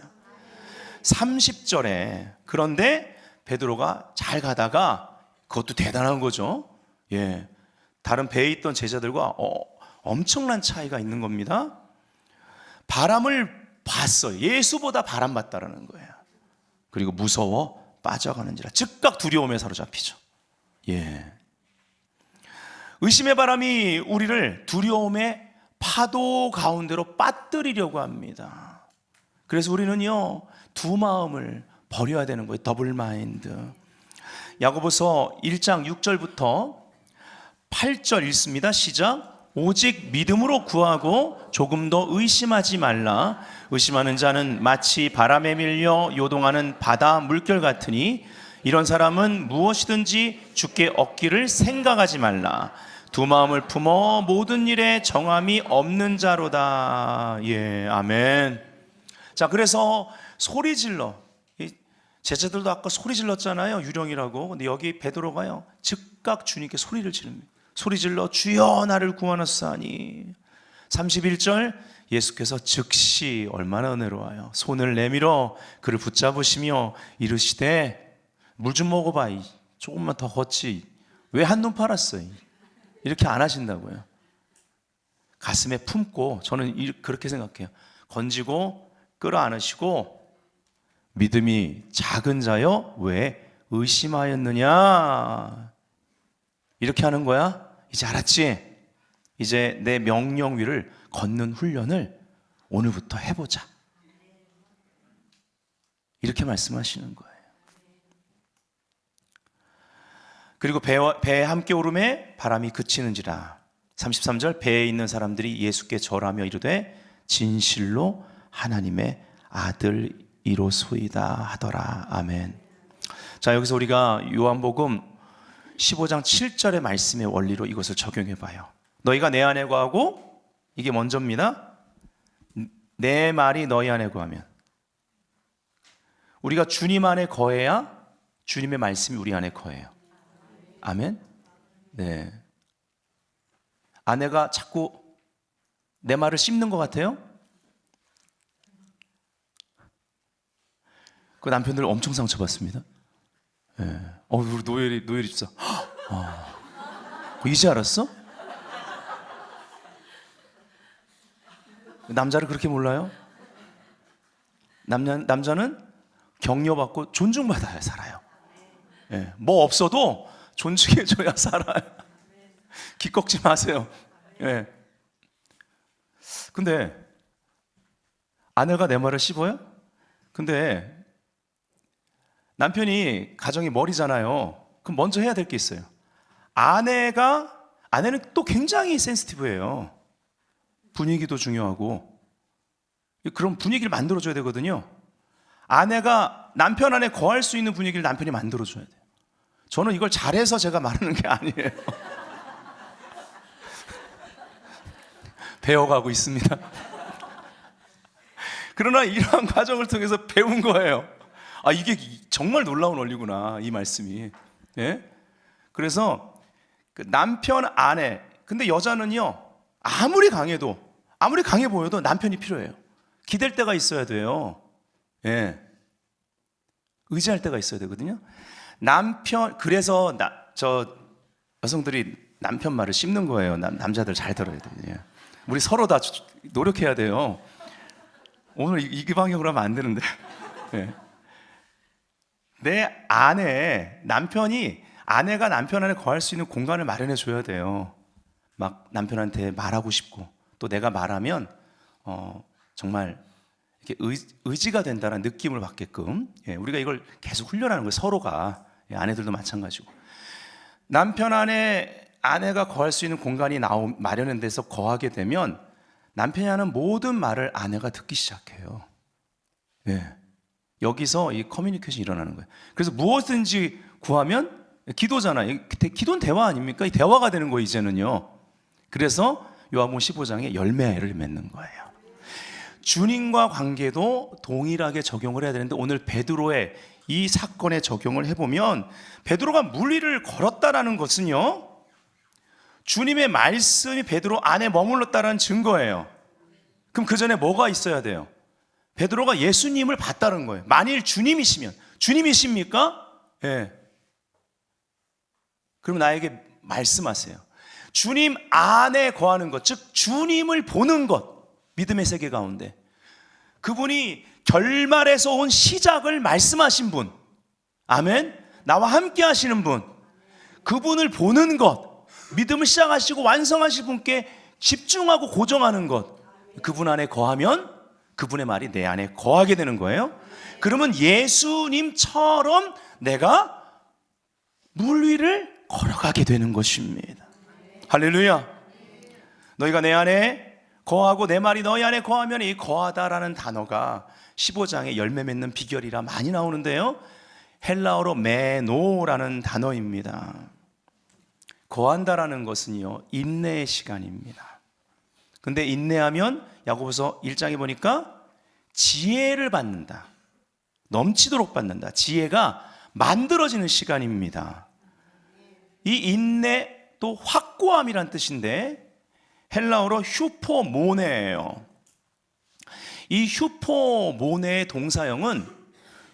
Speaker 1: 30절에 그런데 베드로가 잘 가다가, 그것도 대단한 거죠. 다른 배에 있던 제자들과 엄청난 차이가 있는 겁니다. 바람을 봤어요. 예수보다 바람 봤다라는 거예요. 그리고 무서워 빠져가는지라 즉각 두려움에 사로잡히죠. 의심의 바람이 우리를 두려움의 파도 가운데로 빠뜨리려고 합니다. 그래서 우리는요, 두 마음을 버려야 되는 거예요. 더블 마인드. 야고보서 1장 6절부터 8절 읽습니다. 시작. 오직 믿음으로 구하고 조금 더 의심하지 말라. 의심하는 자는 마치 바람에 밀려 요동하는 바다 물결 같으니 이런 사람은 무엇이든지 주께 얻기를 생각하지 말라. 두 마음을 품어 모든 일에 정함이 없는 자로다. 아멘. 자, 그래서 소리 질러. 제자들도 아까 소리 질렀잖아요. 유령이라고. 근데 여기 베드로가요, 즉각 주님께 소리를 지릅니다. 소리 질러 주여 나를 구원하사니. 31절 예수께서 즉시, 얼마나 은혜로워요, 손을 내밀어 그를 붙잡으시며 이르시되 물 좀 먹어봐. 조금만 더 걷지. 왜 한눈 팔았어요? 이렇게 안 하신다고요. 가슴에 품고, 저는 그렇게 생각해요. 건지고 끌어안으시고 믿음이 작은 자여 왜 의심하였느냐, 이렇게 하는 거야. 이제 알았지? 이제 내 명령 위를 걷는 훈련을 오늘부터 해보자. 이렇게 말씀하시는 거예요. 그리고 배에 함께 오름에 바람이 그치는지라. 33절 배에 있는 사람들이 예수께 절하며 이르되 진실로 하나님의 아들이로소이다 하더라. 아멘. 자, 여기서 우리가 요한복음 15장 7절의 말씀의 원리로 이것을 적용해 봐요. 너희가 내 안에 거하고, 이게 먼저입니다. 내 말이 너희 안에 거하면, 우리가 주님 안에 거해야 주님의 말씀이 우리 안에 거해요. 아멘. 네. 아내가 자꾸 내 말을 씹는 것 같아요? 그 남편들 엄청 상처받습니다. 네. 우리 노엘이 진짜. 이제 알았어? 남자를 그렇게 몰라요? 남자는 격려받고 존중받아야 살아요. 네. 뭐 없어도 존중해줘야 살아요. 기꺾지 마세요. 네. 근데 아내가 내 말을 씹어요? 근데 남편이 가정이 머리잖아요. 그럼 먼저 해야 될 게 있어요. 아내는 또 굉장히 센시티브해요. 분위기도 중요하고, 그런 분위기를 만들어줘야 되거든요. 아내가 남편 안에 거할 수 있는 분위기를 남편이 만들어줘야 돼요. 저는 이걸 잘해서 제가 말하는 게 아니에요. 배워가고 있습니다. 그러나 이러한 과정을 통해서 배운 거예요. 이게 정말 놀라운 원리구나, 이 말씀이. 예? 그래서 그 남편 아내, 근데 여자는요, 아무리 강해 보여도 남편이 필요해요. 기댈 때가 있어야 돼요. 예. 의지할 때가 있어야 되거든요. 그래서 저 여성들이 남편 말을 씹는 거예요. 남자들 잘 들어야 돼요. 우리 서로 다 노력해야 돼요. 오늘 이 방향으로 하면 안 되는데. 예. 아내가 남편 안에 거할 수 있는 공간을 마련해 줘야 돼요. 막 남편한테 말하고 싶고, 또 내가 말하면 정말 이렇게 의지가 된다는 느낌을 받게끔, 우리가 이걸 계속 훈련하는 거예요. 서로가. 아내들도 마찬가지고. 남편 안에 아내가 거할 수 있는 공간이 마련된 데서 거하게 되면 남편이 하는 모든 말을 아내가 듣기 시작해요. 여기서 이 커뮤니케이션이 일어나는 거예요. 그래서 무엇든지 구하면 기도잖아요. 기도는 대화 아닙니까? 이 대화가 되는 거예요, 이제는요. 그래서 요한복음 15장에 열매를 맺는 거예요. 주님과 관계도 동일하게 적용을 해야 되는데, 오늘 베드로의 이 사건에 적용을 해보면, 베드로가 물리를 걸었다라는 것은요, 주님의 말씀이 베드로 안에 머물렀다는 증거예요. 그럼 그 전에 뭐가 있어야 돼요? 베드로가 예수님을 봤다는 거예요. 만일 주님이시면, 주님이십니까? 예. 그럼 나에게 말씀하세요. 주님 안에 거하는 것, 즉 주님을 보는 것, 믿음의 세계 가운데 그분이 결말에서 온 시작을 말씀하신 분, 아멘. 나와 함께 하시는 분, 그분을 보는 것, 믿음을 시작하시고 완성하실 분께 집중하고 고정하는 것, 그분 안에 거하면 그분의 말이 내 안에 거하게 되는 거예요. 그러면 예수님처럼 내가 물 위를 걸어가게 되는 것입니다. 할렐루야. 너희가 내 안에 거하고 내 말이 너희 안에 거하면, 이 거하다라는 단어가 15장에 열매 맺는 비결이라 많이 나오는데요, 헬라어로 메노라는 단어입니다. 거한다라는 것은요, 인내의 시간입니다. 근데 인내하면 야고보서 1장에 보니까 지혜를 받는다, 넘치도록 받는다, 지혜가 만들어지는 시간입니다. 이 인내 또 확고함이란 뜻인데 헬라어로 휴포모네예요. 이 휴포모네의 동사형은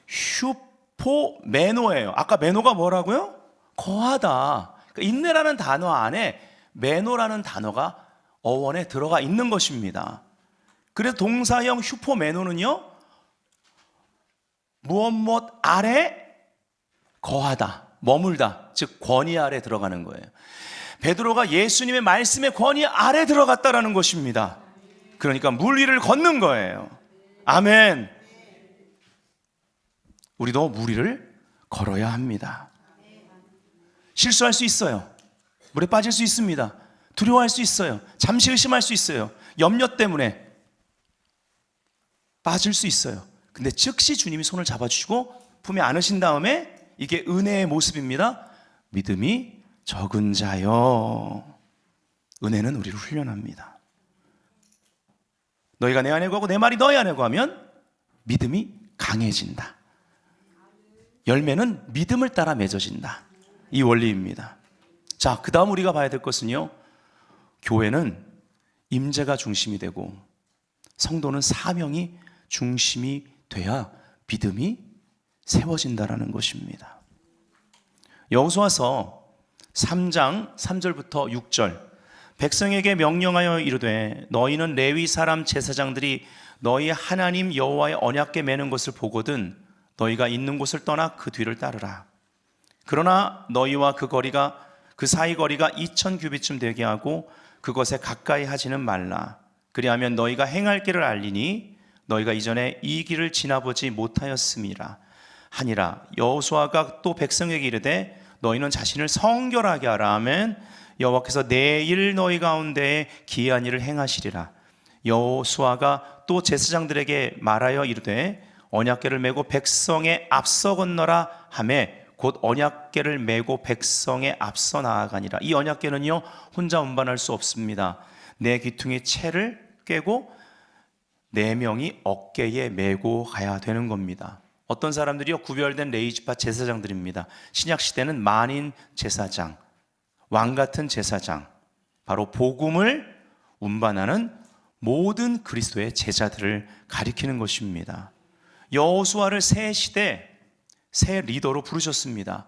Speaker 1: 휴포메노예요. 아까 메노가 뭐라고요? 거하다. 그러니까 인내라는 단어 안에 메노라는 단어가 어원에 들어가 있는 것입니다. 그래서 동사형 휴포메노는요, 무엇 아래 거하다, 머물다, 즉 권위 아래 들어가는 거예요. 베드로가 예수님의 말씀의 권위 아래 들어갔다라는 것입니다. 그러니까 물 위를 걷는 거예요. 아멘. 우리도 물 위를 걸어야 합니다. 실수할 수 있어요. 물에 빠질 수 있습니다. 두려워할 수 있어요. 잠시 의심할 수 있어요. 염려 때문에 빠질 수 있어요. 근데 즉시 주님이 손을 잡아주시고 품에 안으신 다음에, 이게 은혜의 모습입니다. 믿음이 적은 자여. 은혜는 우리를 훈련합니다. 너희가 내 안에 거하고 내 말이 너희 안에 거하면 믿음이 강해진다. 열매는 믿음을 따라 맺어진다. 이 원리입니다. 자, 그 다음 우리가 봐야 될 것은요, 교회는 임재가 중심이 되고 성도는 사명이 중심이 돼야 믿음이 세워진다라는 것입니다. 여호수아서 3장 3절부터 6절, 백성에게 명령하여 이르되 너희는 레위 사람 제사장들이 너희 하나님 여호와의 언약궤 매는 것을 보거든 너희가 있는 곳을 떠나 그 뒤를 따르라. 그러나 너희와 그 사이 거리가 2000규빗쯤 되게 하고 그것에 가까이 하지는 말라. 그리하면 너희가 행할 길을 알리니 너희가 이전에 이 길을 지나보지 못하였음이라 하니라. 여호수아가 또 백성에게 이르되 너희는 자신을 성결하게 하라 하면 여호와께서 내일 너희 가운데에 기이한 일을 행하시리라. 여호수아가 또 제사장들에게 말하여 이르되 언약궤를 메고 백성에 앞서 건너라 하매 곧 언약궤를 메고 백성에 앞서 나아가니라. 이 언약궤는요, 혼자 운반할 수 없습니다. 내 귀퉁이 채를 꿰고 4명이 어깨에 메고 가야 되는 겁니다. 어떤 사람들이요, 구별된 레위지파 제사장들입니다. 신약 시대는 만인 제사장, 왕 같은 제사장, 바로 복음을 운반하는 모든 그리스도의 제자들을 가리키는 것입니다. 여호수아를 새 시대 새 리더로 부르셨습니다.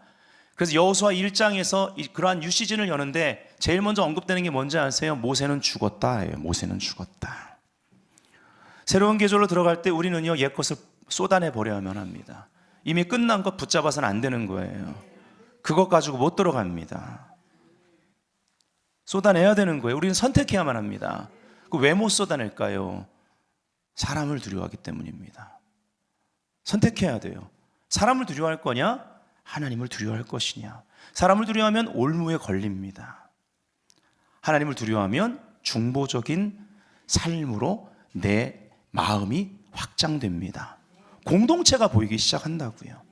Speaker 1: 그래서 여호수아 1장에서 그러한 뉴시즌을 여는데 제일 먼저 언급되는 게 뭔지 아세요? 모세는 죽었다. 모세는 죽었다. 새로운 계절로 들어갈 때 우리는요, 옛것을 쏟아내 버려야만 합니다. 이미 끝난 것 붙잡아서는 안 되는 거예요. 그것 가지고 못 들어갑니다. 쏟아내야 되는 거예요. 우리는 선택해야만 합니다. 왜 못 쏟아낼까요? 사람을 두려워하기 때문입니다. 선택해야 돼요. 사람을 두려워할 거냐? 하나님을 두려워할 것이냐? 사람을 두려워하면 올무에 걸립니다. 하나님을 두려워하면 중보적인 삶으로 내 마음이 확장됩니다. 공동체가 보이기 시작한다고요.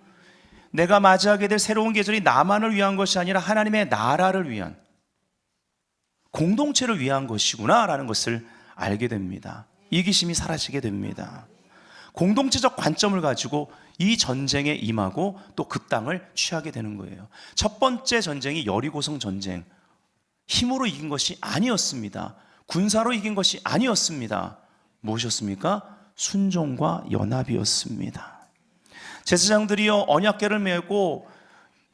Speaker 1: 내가 맞이하게 될 새로운 계절이 나만을 위한 것이 아니라 하나님의 나라를 위한, 공동체를 위한 것이구나라는 것을 알게 됩니다. 이기심이 사라지게 됩니다. 공동체적 관점을 가지고 이 전쟁에 임하고 또 그 땅을 취하게 되는 거예요. 첫 번째 전쟁이 여리고성 전쟁, 힘으로 이긴 것이 아니었습니다. 군사로 이긴 것이 아니었습니다. 무엇이었습니까? 순종과 연합이었습니다. 제사장들이요, 언약궤를 메고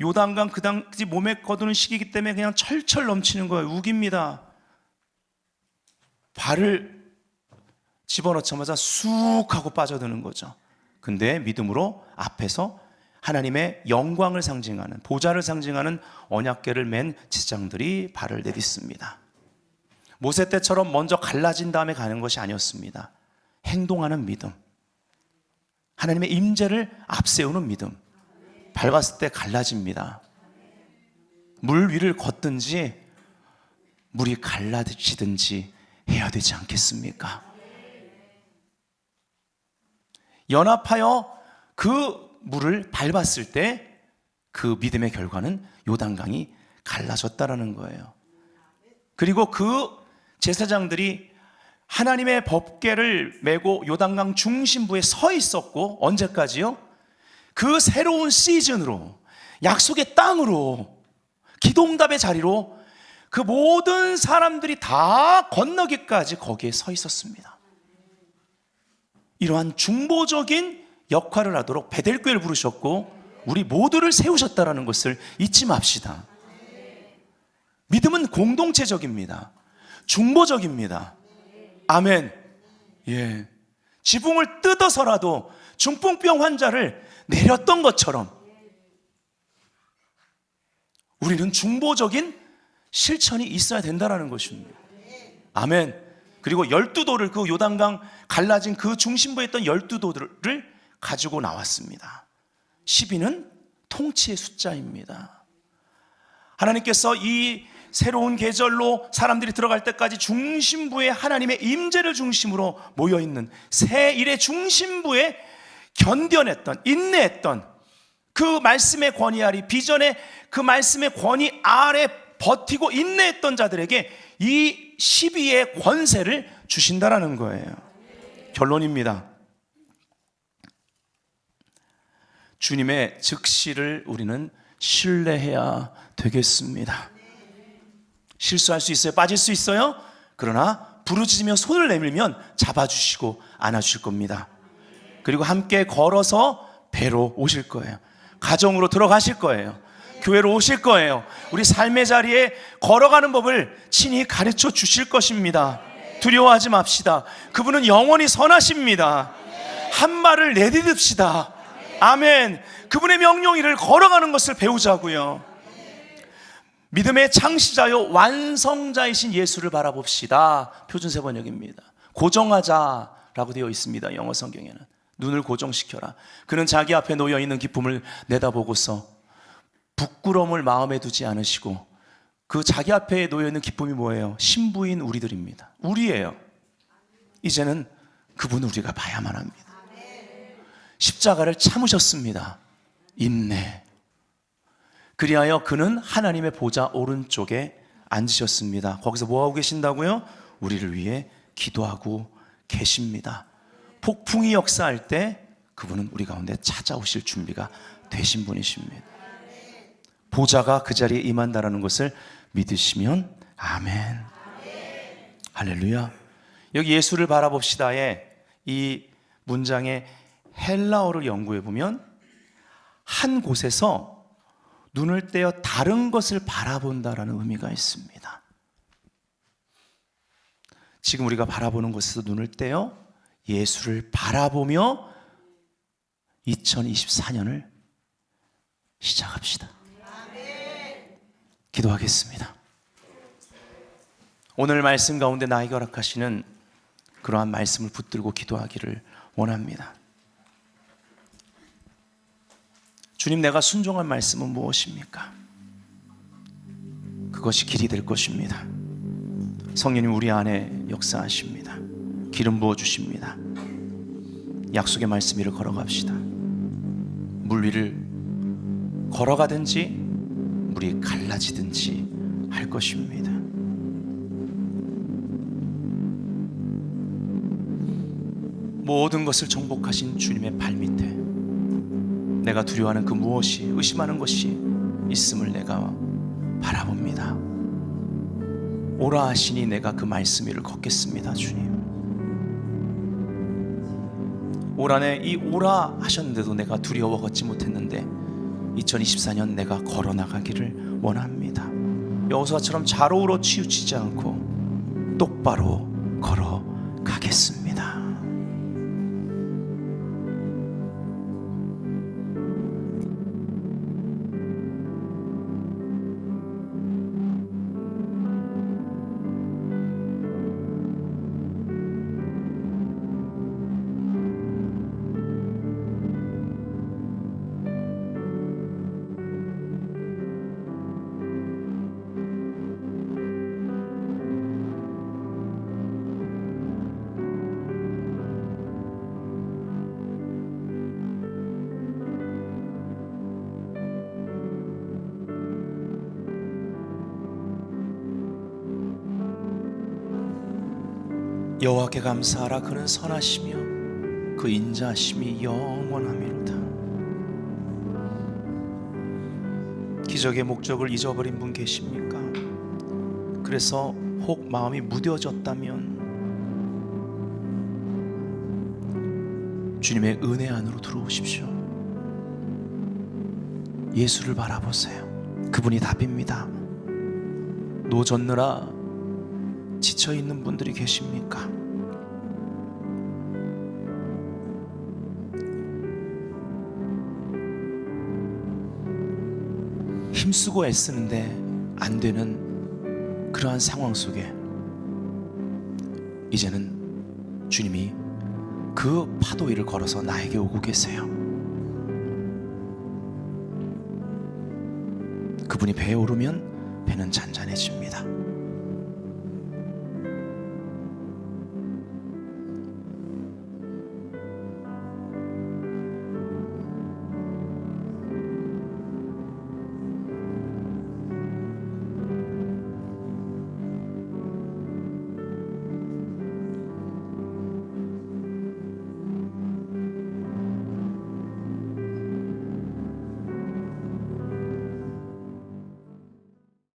Speaker 1: 요단강 그 당시 몸에 거두는 시기이기 때문에 그냥 철철 넘치는 거예요. 우깁니다. 발을 집어넣자마자 쑥 하고 빠져드는 거죠. 근데 믿음으로 앞에서 하나님의 영광을 상징하는, 보좌를 상징하는 언약궤를 맨 제사장들이 발을 내딛습니다. 모세 때처럼 먼저 갈라진 다음에 가는 것이 아니었습니다. 행동하는 믿음, 하나님의 임재를 앞세우는 믿음. 밟았을 때 갈라집니다. 물 위를 걷든지 물이 갈라지든지 해야 되지 않겠습니까? 연합하여 그 물을 밟았을 때 그 믿음의 결과는 요단강이 갈라졌다라는 거예요. 그리고 그 제사장들이 하나님의 법궤를 메고 요단강 중심부에 서 있었고, 언제까지요? 그 새로운 시즌으로, 약속의 땅으로, 기도응답의 자리로 그 모든 사람들이 다 건너기까지 거기에 서 있었습니다. 이러한 중보적인 역할을 하도록 베델교회를 부르셨고 우리 모두를 세우셨다는 것을 잊지 맙시다. 믿음은 공동체적입니다. 중보적입니다. 아멘. 예. 지붕을 뜯어서라도 중풍병 환자를 내렸던 것처럼 우리는 중보적인 실천이 있어야 된다는 것입니다. 아멘. 그리고 12도를, 그 요단강 갈라진 그 중심부에 있던 12도들을 가지고 나왔습니다. 12는 통치의 숫자입니다. 하나님께서 이 새로운 계절로 사람들이 들어갈 때까지 중심부에 하나님의 임재를 중심으로 모여있는 새 일의 중심부에 견뎌냈던, 인내했던 그 말씀의 권위 아래, 비전의 그 말씀의 권위 아래 버티고 인내했던 자들에게 이 시비의 권세를 주신다라는 거예요. 결론입니다. 주님의 즉시를 우리는 신뢰해야 되겠습니다. 실수할 수 있어요. 빠질 수 있어요. 그러나 부르짖으며 손을 내밀면 잡아주시고 안아주실 겁니다. 그리고 함께 걸어서 배로 오실 거예요. 가정으로 들어가실 거예요. 교회로 오실 거예요. 우리 삶의 자리에 걸어가는 법을 친히 가르쳐 주실 것입니다. 두려워하지 맙시다. 그분은 영원히 선하십니다. 한 말을 내딛읍시다. 아멘. 그분의 명령을 걸어가는 것을 배우자고요. 믿음의 창시자요 완성자이신 예수를 바라봅시다. 표준세 번역입니다. 고정하자라고 되어 있습니다. 영어 성경에는. 눈을 고정시켜라. 그는 자기 앞에 놓여 있는 기쁨을 내다보고서 부끄러움을 마음에 두지 않으시고, 그 자기 앞에 놓여 있는 기쁨이 뭐예요? 신부인 우리들입니다. 우리예요. 이제는 그분을 우리가 봐야만 합니다. 십자가를 참으셨습니다. 인내. 그리하여 그는 하나님의 보좌 오른쪽에 앉으셨습니다. 거기서 뭐하고 계신다고요? 우리를 위해 기도하고 계십니다. 폭풍이 역사할 때 그분은 우리 가운데 찾아오실 준비가 되신 분이십니다. 보좌가 그 자리에 임한다라는 것을 믿으시면 아멘. 할렐루야. 여기 예수를 바라봅시다에 이 문장의 헬라어를 연구해 보면 한 곳에서 눈을 떼어 다른 것을 바라본다라는 의미가 있습니다. 지금 우리가 바라보는 곳에서 눈을 떼어 예수를 바라보며 2024년을 시작합시다. 기도하겠습니다. 오늘 말씀 가운데 나에게 허락하시는 그러한 말씀을 붙들고 기도하기를 원합니다. 주님, 내가 순종한 말씀은 무엇입니까? 그것이 길이 될 것입니다. 성령님 우리 안에 역사하십니다. 기름 부어주십니다. 약속의 말씀 위를 걸어갑시다. 물 위를 걸어가든지 물이 갈라지든지 할 것입니다. 모든 것을 정복하신 주님의 발밑에 내가 두려워하는 그 무엇이, 의심하는 것이 있음을 내가 바라봅니다. 오라 하시니 내가 그 말씀 위를 걷겠습니다. 주님, 오라네, 이 오라 하셨는데도 내가 두려워 걷지 못했는데 2024년 내가 걸어나가기를 원합니다. 여호수아처럼 좌로우로 치우치지 않고 똑바로 걸어가겠습니다. 여호와께 감사하라. 그는 선하시며 그 인자하심이 영원하미로다. 기적의 목적을 잊어버린 분 계십니까? 그래서 혹 마음이 무뎌졌다면 주님의 은혜 안으로 들어오십시오. 예수를 바라보세요. 그분이 답입니다. 노젓느라 지쳐있는 분들이 계십니까? 힘쓰고 애쓰는데 안 되는 그러한 상황 속에 이제는 주님이 그 파도 위를 걸어서 나에게 오고 계세요. 그분이 배에 오르면 배는 잔잔해집니다.